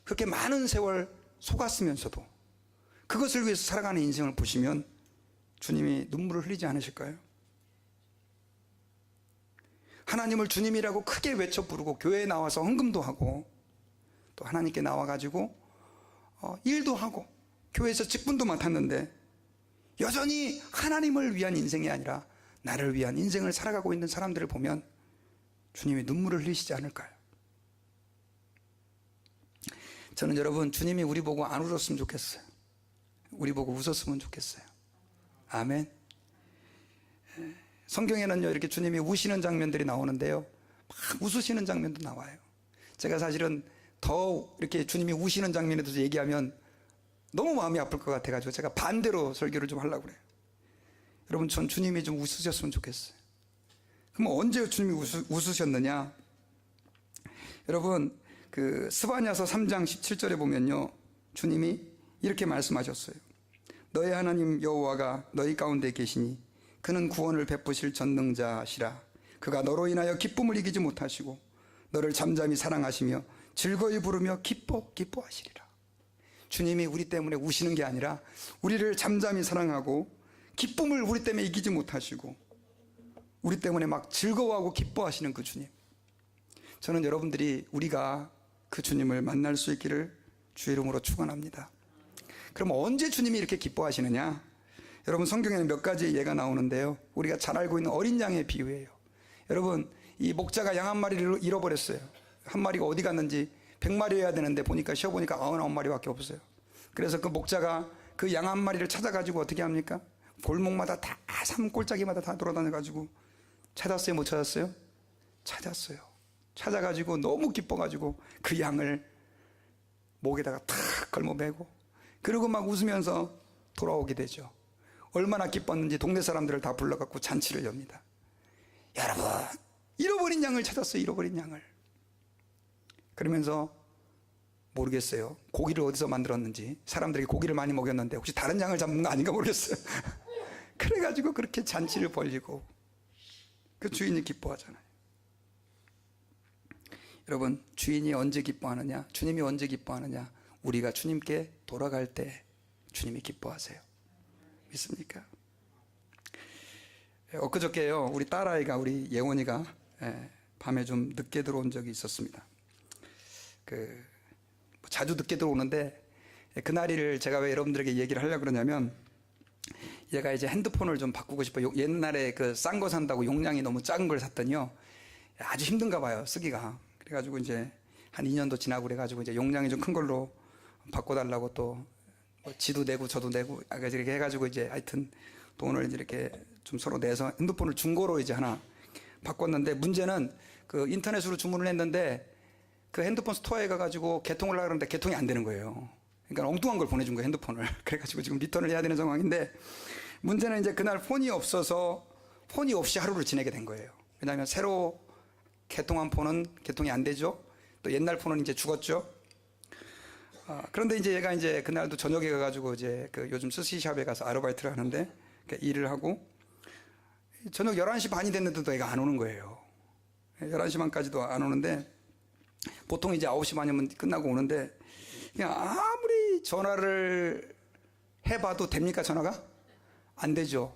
그렇게 많은 세월 속았으면서도 그것을 위해서 살아가는 인생을 보시면 주님이 눈물을 흘리지 않으실까요? 하나님을 주님이라고 크게 외쳐 부르고 교회에 나와서 헌금도 하고 또 하나님께 나와가지고 일도 하고 교회에서 직분도 맡았는데 여전히 하나님을 위한 인생이 아니라 나를 위한 인생을 살아가고 있는 사람들을 보면 주님이 눈물을 흘리시지 않을까요? 저는 여러분, 주님이 우리 보고 안 울었으면 좋겠어요. 우리 보고 웃었으면 좋겠어요. 아멘. 성경에는요, 이렇게 주님이 우시는 장면들이 나오는데요, 막 웃으시는 장면도 나와요. 제가 사실은 더 이렇게 주님이 우시는 장면에 대해서 얘기하면 너무 마음이 아플 것 같아가지고 제가 반대로 설교를 좀 하려고 그래요. 여러분, 전 주님이 좀 웃으셨으면 좋겠어요. 그럼 언제 주님이 웃으셨느냐? 여러분, 그 스바냐서 3장 17절에 보면요, 주님이 이렇게 말씀하셨어요. 너의 하나님 여호와가 너희 가운데 계시니 그는 구원을 베푸실 전능자시라. 그가 너로 인하여 기쁨을 이기지 못하시고 너를 잠잠히 사랑하시며 즐거이 부르며 기뻐하시리라. 주님이 우리 때문에 우시는 게 아니라 우리를 잠잠히 사랑하고 기쁨을 우리 때문에 이기지 못하시고 우리 때문에 막 즐거워하고 기뻐하시는 그 주님. 저는 여러분들이 우리가 그 주님을 만날 수 있기를 주의 이름으로 축원합니다. 그럼 언제 주님이 이렇게 기뻐하시느냐? 여러분, 성경에는 몇 가지 예가 나오는데요, 우리가 잘 알고 있는 어린 양의 비유예요. 여러분, 이 목자가 양 한 마리를 잃어버렸어요. 한 마리가 어디 갔는지 100마리여야 되는데 보니까 쉬어보니까 99마리밖에 없어요. 그래서 그 목자가 그 양 한 마리를 찾아가지고 어떻게 합니까? 골목마다 다, 산골짜기마다 다 돌아다녀가지고 찾았어요? 못 찾았어요? 찾았어요. 찾아가지고 너무 기뻐가지고 그 양을 목에다가 탁 걸머매고 그리고 막 웃으면서 돌아오게 되죠. 얼마나 기뻤는지 동네 사람들을 다 불러갖고 잔치를 엽니다. 여러분, 잃어버린 양을 찾았어요. 잃어버린 양을. 그러면서 모르겠어요, 고기를 어디서 만들었는지 사람들이 고기를 많이 먹였는데 혹시 다른 양을 잡는 거 아닌가 모르겠어요. 그래가지고 그렇게 잔치를 벌리고 그 주인이 기뻐하잖아요. 여러분, 주인이 언제 기뻐하느냐? 주님이 언제 기뻐하느냐? 우리가 주님께 돌아갈 때 주님이 기뻐하세요. 믿습니까? 엊그저께요, 우리 딸아이가, 우리 예원이가 밤에 좀 늦게 들어온 적이 있었습니다. 자주 늦게 들어오는데 그날을 제가 왜 여러분들에게 얘기를 하려고 그러냐면, 얘가 이제 핸드폰을 좀 바꾸고 싶어요. 옛날에 그 싼 거 산다고 용량이 너무 작은 걸 샀더니요, 아주 힘든가 봐요, 쓰기가. 그래가지고 이제 한 2년도 지나고 그래가지고 이제 용량이 좀 큰 걸로 바꿔달라고 또뭐 지도 내고 저도 내고 이렇게 해가지고 이제 하여튼 돈을 이제 이렇게 좀 서로 내서 핸드폰을 중고로 이제 하나 바꿨는데, 문제는 그 인터넷으로 주문을 했는데 그 핸드폰 스토어에 가가지고 개통을 하려고 하는데 개통이 안 되는 거예요. 그러니까 엉뚱한 걸 보내준 거예요, 핸드폰을. 그래가지고 지금 리턴을 해야 되는 상황인데, 문제는 이제 그날 폰이 없어서 폰이 없이 하루를 지내게 된 거예요. 왜냐하면 새로 개통한 폰은 개통이 안 되죠. 또 옛날 폰은 이제 죽었죠. 그런데 이제 얘가 이제 그날도 저녁에 가가지고 이제 그 요즘 스시샵에 가서 아르바이트를 하는데 일을 하고 저녁 11시 반이 됐는데도 애가 안 오는 거예요. 11시 반까지도 안 오는데, 보통 이제 9시 반이면 끝나고 오는데 그냥 아무리 전화를 해봐도 됩니까? 전화가? 안 되죠.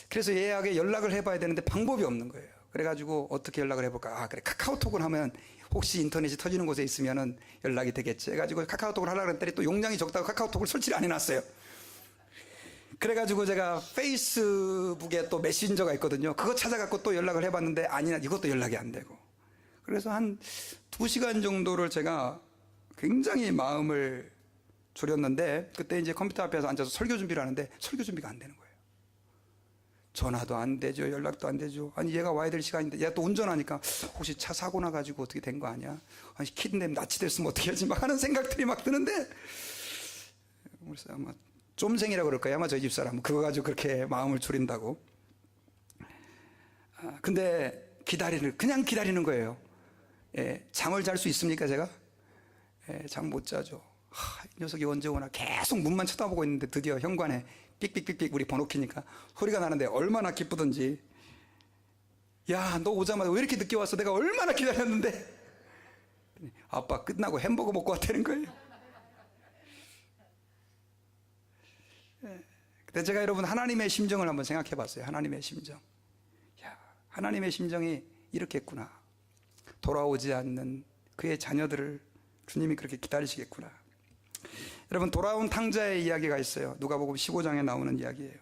그래서 얘에게 연락을 해봐야 되는데 방법이 없는 거예요. 그래가지고 어떻게 연락을 해볼까? 그래, 카카오톡을 하면 혹시 인터넷이 터지는 곳에 있으면은 연락이 되겠지 해가지고 카카오톡을 하려고 했더니 또 용량이 적다고 카카오톡을 설치를 안 해놨어요. 그래가지고 제가 페이스북에 또 메신저가 있거든요. 그거 찾아갖고 또 연락을 해봤는데 아니나, 이것도 연락이 안 되고. 그래서 한 2시간 정도를 제가 굉장히 마음을 졸였는데, 그때 이제 컴퓨터 앞에서 앉아서 설교 준비를 하는데 설교 준비가 안 되는 거예요. 전화도 안 되죠, 연락도 안 되죠. 아니, 얘가 와야 될 시간인데, 얘가 또 운전하니까 혹시 차 사고 나가지고 어떻게 된 거 아니야? 아니, 키드냅 납치됐으면 어떻게 하지? 막 하는 생각들이 막 드는데, 그래서 아마 쫌생이라고 그럴까요? 아마 저희 집사람은 그거 가지고 그렇게 마음을 졸인다고. 근데 그냥 기다리는 거예요. 잠을 잘 수 있습니까, 제가? 잠 못 자죠. 이 녀석이 언제 오나 계속 문만 쳐다보고 있는데 드디어 현관에 삑삑삑삑 우리 번호 키니까 소리가 나는데 얼마나 기쁘던지. 야, 너 오자마자 왜 이렇게 늦게 왔어? 내가 얼마나 기다렸는데. 아빠 끝나고 햄버거 먹고 왔다는 거예요. 근데 제가 여러분 하나님의 심정을 한번 생각해 봤어요. 하나님의 심정. 야, 하나님의 심정이 이렇겠구나. 돌아오지 않는 그의 자녀들을 주님이 그렇게 기다리시겠구나. 여러분, 돌아온 탕자의 이야기가 있어요. 누가복음 15장에 나오는 이야기예요.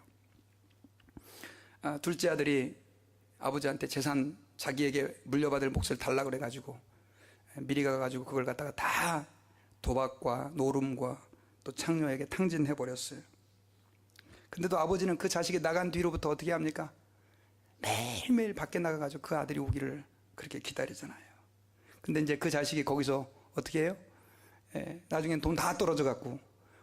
둘째 아들이 아버지한테 재산, 자기에게 물려받을 몫을 달라고 그래가지고 미리 가가지고 그걸 갖다가 다 도박과 노름과 또 창녀에게 탕진해버렸어요. 근데도 아버지는 그 자식이 나간 뒤로부터 어떻게 합니까? 매일매일 밖에 나가가지고 그 아들이 오기를 그렇게 기다리잖아요. 근데 이제 그 자식이 거기서 어떻게 해요? 나중엔 돈 다 떨어져 갖고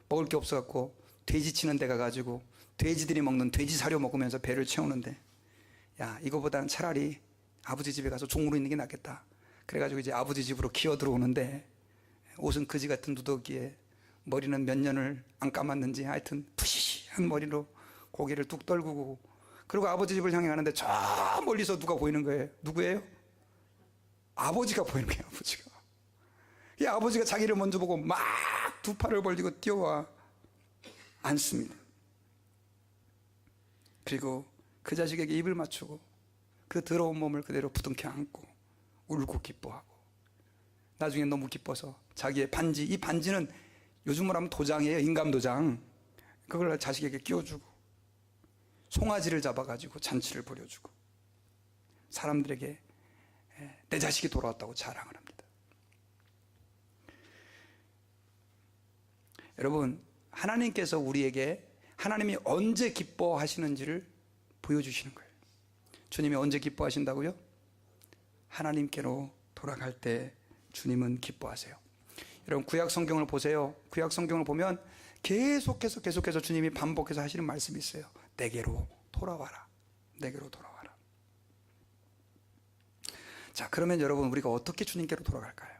먹을 게 없어 갖고 돼지 치는 데 가가지고 돼지들이 먹는 돼지 사료 먹으면서 배를 채우는데, 야, 이거보다는 차라리 아버지 집에 가서 종으로 있는 게 낫겠다. 그래가지고 이제 아버지 집으로 기어 들어오는데, 옷은 거지 같은 누더기에 머리는 몇 년을 안 감았는지 하여튼 푸시시한 머리로 고개를 뚝 떨구고, 그리고 아버지 집을 향해 가는데 저 멀리서 누가 보이는 거예요? 누구예요? 아버지가 보이는 거예요. 아버지가. 이 아버지가 자기를 먼저 보고 막 두 팔을 벌리고 뛰어와 앉습니다. 그리고 그 자식에게 입을 맞추고 그 더러운 몸을 그대로 부둥켜 안고 울고 기뻐하고, 나중에 너무 기뻐서 자기의 반지, 이 반지는 요즘으로 하면 도장이에요. 인감도장. 그걸 자식에게 끼워주고 송아지를 잡아가지고 잔치를 벌여주고 사람들에게 내 자식이 돌아왔다고 자랑을 합니다. 여러분, 하나님께서 우리에게 하나님이 언제 기뻐하시는지를 보여주시는 거예요. 주님이 언제 기뻐하신다고요? 하나님께로 돌아갈 때 주님은 기뻐하세요. 여러분, 구약 성경을 보세요. 구약 성경을 보면 계속해서 주님이 반복해서 하시는 말씀이 있어요. 내게로 돌아와라. 내게로 돌아와라. 자, 그러면 여러분, 우리가 어떻게 주님께로 돌아갈까요?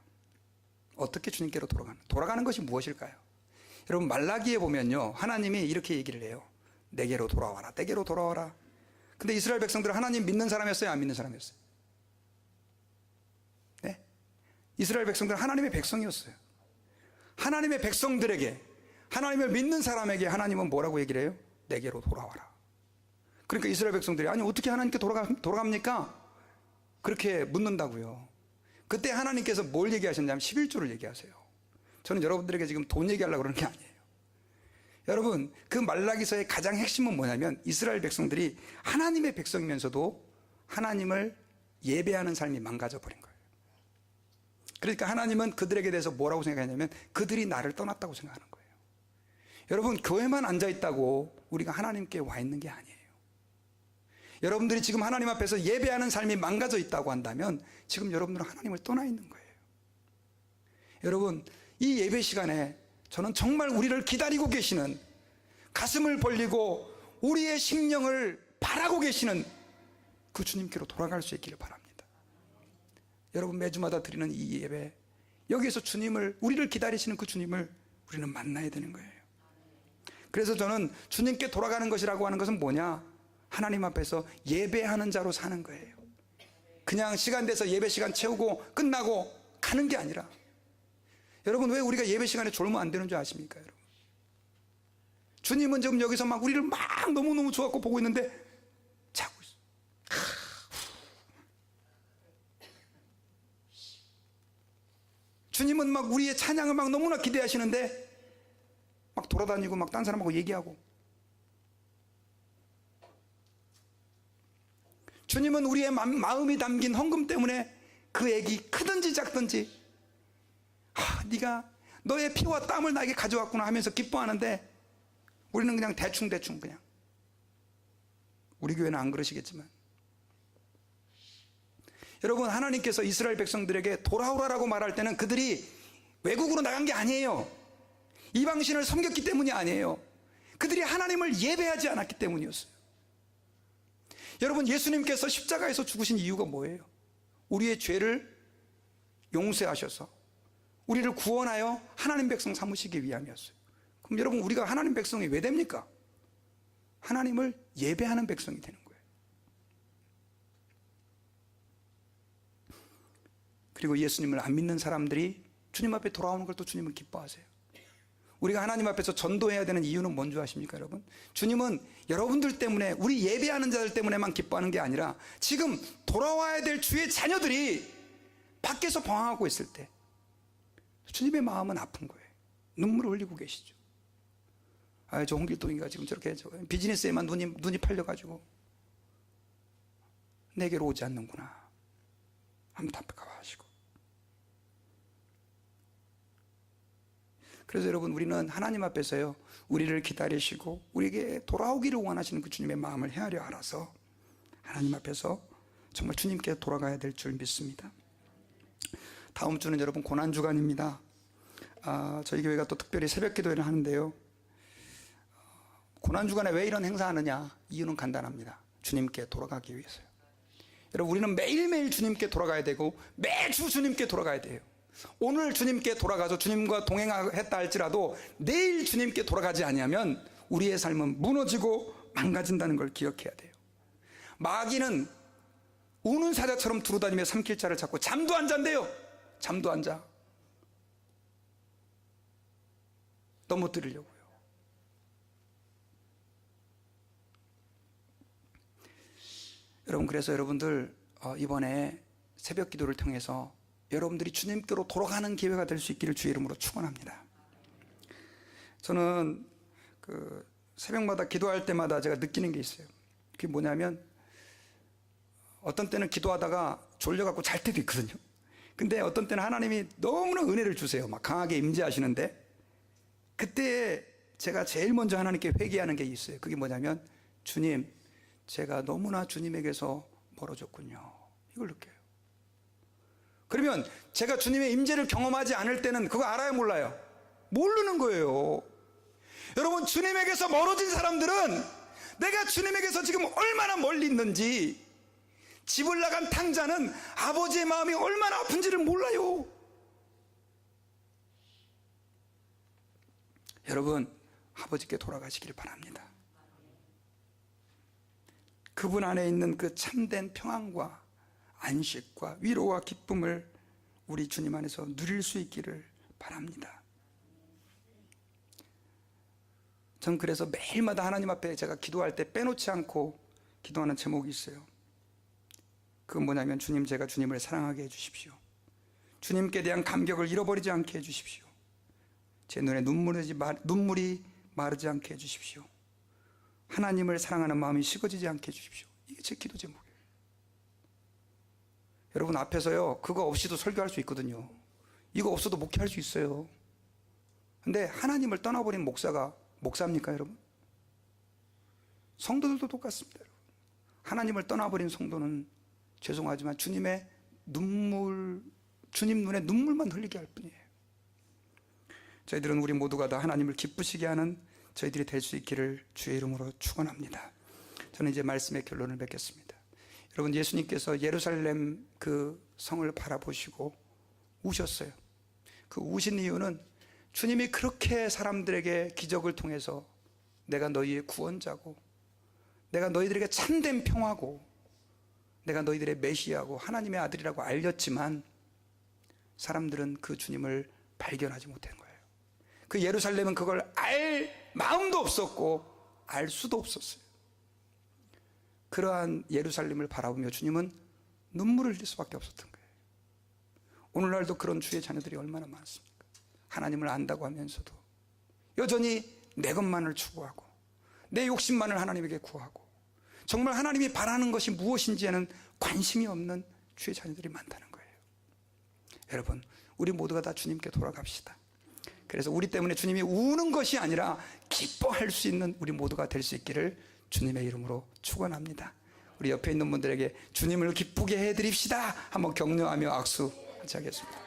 어떻게 주님께로 돌아가는 것이 무엇일까요? 여러분, 말라기에 보면요, 하나님이 이렇게 얘기를 해요. 내게로 돌아와라. 내게로 돌아와라. 근데 이스라엘 백성들은 하나님 믿는 사람이었어요? 안 믿는 사람이었어요? 네? 이스라엘 백성들은 하나님의 백성이었어요. 하나님의 백성들에게, 하나님을 믿는 사람에게 하나님은 뭐라고 얘기를 해요? 내게로 돌아와라. 그러니까 이스라엘 백성들이, 아니 어떻게 하나님께 돌아갑니까? 그렇게 묻는다고요. 그때 하나님께서 뭘 얘기하셨냐면 11조를 얘기하세요. 저는 여러분들에게 지금 돈 얘기하려고 그러는 게 아니에요. 여러분, 그 말라기서의 가장 핵심은 뭐냐면 이스라엘 백성들이 하나님의 백성이면서도 하나님을 예배하는 삶이 망가져 버린 거예요. 그러니까 하나님은 그들에게 대해서 뭐라고 생각하냐면 그들이 나를 떠났다고 생각하는 거예요. 여러분, 교회만 앉아있다고 우리가 하나님께 와 있는 게 아니에요. 여러분들이 지금 하나님 앞에서 예배하는 삶이 망가져 있다고 한다면 지금 여러분들은 하나님을 떠나 있는 거예요. 여러분, 이 예배 시간에 저는 정말 우리를 기다리고 계시는, 가슴을 벌리고 우리의 심령을 바라고 계시는 그 주님께로 돌아갈 수 있기를 바랍니다. 여러분, 매주마다 드리는 이 예배, 여기에서 주님을, 우리를 기다리시는 그 주님을 우리는 만나야 되는 거예요. 그래서 저는 주님께 돌아가는 것이라고 하는 것은 뭐냐? 하나님 앞에서 예배하는 자로 사는 거예요. 그냥 시간 돼서 예배 시간 채우고 끝나고 가는 게 아니라, 여러분, 왜 우리가 예배 시간에 졸면 안 되는 줄 아십니까? 여러분, 주님은 지금 여기서 막 우리를 막 너무너무 좋아하고 보고 있는데 자고 있어. 주님은 막 우리의 찬양을 막 너무나 기대하시는데 막 돌아다니고 막 딴 사람하고 얘기하고. 주님은 우리의 마음이 담긴 헌금 때문에 그 액이 크든지 작든지, 네가 너의 피와 땀을 나에게 가져왔구나 하면서 기뻐하는데 우리는 그냥 대충 그냥. 우리 교회는 안 그러시겠지만, 여러분, 하나님께서 이스라엘 백성들에게 돌아오라라고 말할 때는 그들이 외국으로 나간 게 아니에요. 이방신을 섬겼기 때문이 아니에요. 그들이 하나님을 예배하지 않았기 때문이었어요. 여러분, 예수님께서 십자가에서 죽으신 이유가 뭐예요? 우리의 죄를 용서하셔서 우리를 구원하여 하나님 백성 삼으시기 위함이었어요. 그럼 여러분, 우리가 하나님 백성이 왜 됩니까? 하나님을 예배하는 백성이 되는 거예요. 그리고 예수님을 안 믿는 사람들이 주님 앞에 돌아오는 걸 또 주님은 기뻐하세요. 우리가 하나님 앞에서 전도해야 되는 이유는 뭔지 아십니까, 여러분? 주님은 여러분들 때문에, 우리 예배하는 자들 때문에만 기뻐하는 게 아니라 지금 돌아와야 될 주의 자녀들이 밖에서 방황하고 있을 때 주님의 마음은 아픈 거예요. 눈물을 흘리고 계시죠. 저 홍길동이가 지금 저렇게 비즈니스에만 눈이 팔려가지고 내게로 오지 않는구나. 안타까워하시고. 그래서 여러분, 우리는 하나님 앞에서요, 우리를 기다리시고 우리에게 돌아오기를 원하시는 그 주님의 마음을 헤아려 알아서 하나님 앞에서 정말 주님께 돌아가야 될 줄 믿습니다. 다음 주는 여러분 고난주간입니다. 저희 교회가 또 특별히 새벽 기도회를 하는데요, 고난주간에 왜 이런 행사하느냐? 이유는 간단합니다. 주님께 돌아가기 위해서요. 여러분, 우리는 매일매일 주님께 돌아가야 되고 매주 주님께 돌아가야 돼요. 오늘 주님께 돌아가서 주님과 동행했다 할지라도 내일 주님께 돌아가지 아니하면 우리의 삶은 무너지고 망가진다는 걸 기억해야 돼요. 마귀는 우는 사자처럼 두루다니며 삼킬자를 찾고 잠도 안 잔대요. 잠도 안 자. 넘어뜨리려고요. 여러분, 그래서 여러분들 이번에 새벽 기도를 통해서 여러분들이 주님께로 돌아가는 기회가 될 수 있기를 주의 이름으로 축원합니다. 저는 새벽마다 기도할 때마다 제가 느끼는 게 있어요. 그게 뭐냐면, 어떤 때는 기도하다가 졸려갖고 잘 때도 있거든요. 근데 어떤 때는 하나님이 너무나 은혜를 주세요. 막 강하게 임재하시는데, 그때 제가 제일 먼저 하나님께 회개하는 게 있어요. 그게 뭐냐면, 주님, 제가 너무나 주님에게서 멀어졌군요. 이걸 느껴요. 그러면 제가 주님의 임재를 경험하지 않을 때는 그거 알아요, 몰라요? 모르는 거예요. 여러분, 주님에게서 멀어진 사람들은 내가 주님에게서 지금 얼마나 멀리 있는지, 집을 나간 탕자는 아버지의 마음이 얼마나 아픈지를 몰라요. 여러분, 아버지께 돌아가시길 바랍니다. 그분 안에 있는 그 참된 평안과 안식과 위로와 기쁨을 우리 주님 안에서 누릴 수 있기를 바랍니다. 전 그래서 매일마다 하나님 앞에 제가 기도할 때 빼놓지 않고 기도하는 제목이 있어요. 그건 뭐냐면, 주님, 제가 주님을 사랑하게 해주십시오. 주님께 대한 감격을 잃어버리지 않게 해주십시오. 제 눈에 눈물이 마르지 않게 해주십시오. 하나님을 사랑하는 마음이 식어지지 않게 해주십시오. 이게 제 기도 제목이에요. 여러분, 앞에서요, 그거 없이도 설교할 수 있거든요. 이거 없어도 목회할 수 있어요. 근데 하나님을 떠나버린 목사가 목사입니까, 여러분? 성도들도 똑같습니다, 여러분. 하나님을 떠나버린 성도는 죄송하지만 주님의 주님 눈에 눈물만 흘리게 할 뿐이에요. 저희들은 우리 모두가 다 하나님을 기쁘시게 하는 저희들이 될 수 있기를 주의 이름으로 축원합니다. 저는 이제 말씀의 결론을 맺겠습니다. 여러분, 예수님께서 예루살렘 그 성을 바라보시고 우셨어요. 그 우신 이유는 주님이 그렇게 사람들에게 기적을 통해서 내가 너희의 구원자고, 내가 너희들에게 참된 평화고, 내가 너희들의 메시아고 하나님의 아들이라고 알렸지만 사람들은 그 주님을 발견하지 못한 거예요. 그 예루살렘은 그걸 알 마음도 없었고 알 수도 없었어요. 그러한 예루살렘을 바라보며 주님은 눈물을 흘릴 수밖에 없었던 거예요. 오늘날도 그런 주의 자녀들이 얼마나 많습니까? 하나님을 안다고 하면서도 여전히 내 것만을 추구하고 내 욕심만을 하나님에게 구하고 정말 하나님이 바라는 것이 무엇인지에는 관심이 없는 주의 자녀들이 많다는 거예요. 여러분, 우리 모두가 다 주님께 돌아갑시다. 그래서 우리 때문에 주님이 우는 것이 아니라 기뻐할 수 있는 우리 모두가 될 수 있기를 주님의 이름으로 축원합니다. 우리 옆에 있는 분들에게 주님을 기쁘게 해드립시다 한번 격려하며 악수 같이 하겠습니다.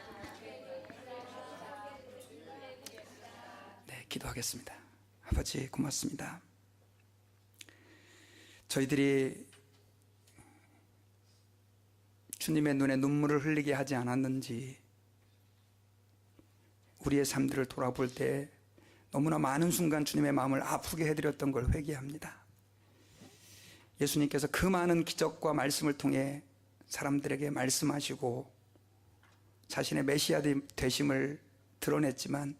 네, 기도하겠습니다. 아버지, 고맙습니다. 저희들이 주님의 눈에 눈물을 흘리게 하지 않았는지 우리의 삶들을 돌아볼 때 너무나 많은 순간 주님의 마음을 아프게 해드렸던 걸 회개합니다. 예수님께서 그 많은 기적과 말씀을 통해 사람들에게 말씀하시고 자신의 메시아 되심을 드러냈지만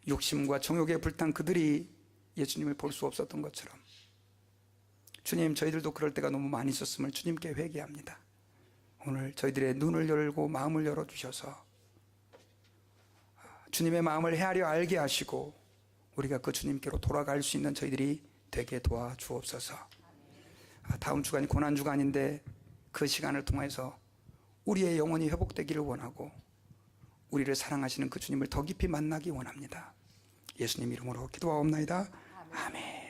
욕심과 정욕에 불탄 그들이 예수님을 볼 수 없었던 것처럼 주님, 저희들도 그럴 때가 너무 많이 있었음을 주님께 회개합니다. 오늘 저희들의 눈을 열고 마음을 열어주셔서 주님의 마음을 헤아려 알게 하시고 우리가 그 주님께로 돌아갈 수 있는 저희들이 되게 도와주옵소서. 다음 주간이 고난주간인데 그 시간을 통해서 우리의 영혼이 회복되기를 원하고 우리를 사랑하시는 그 주님을 더 깊이 만나기 원합니다. 예수님 이름으로 기도하옵나이다. 아멘.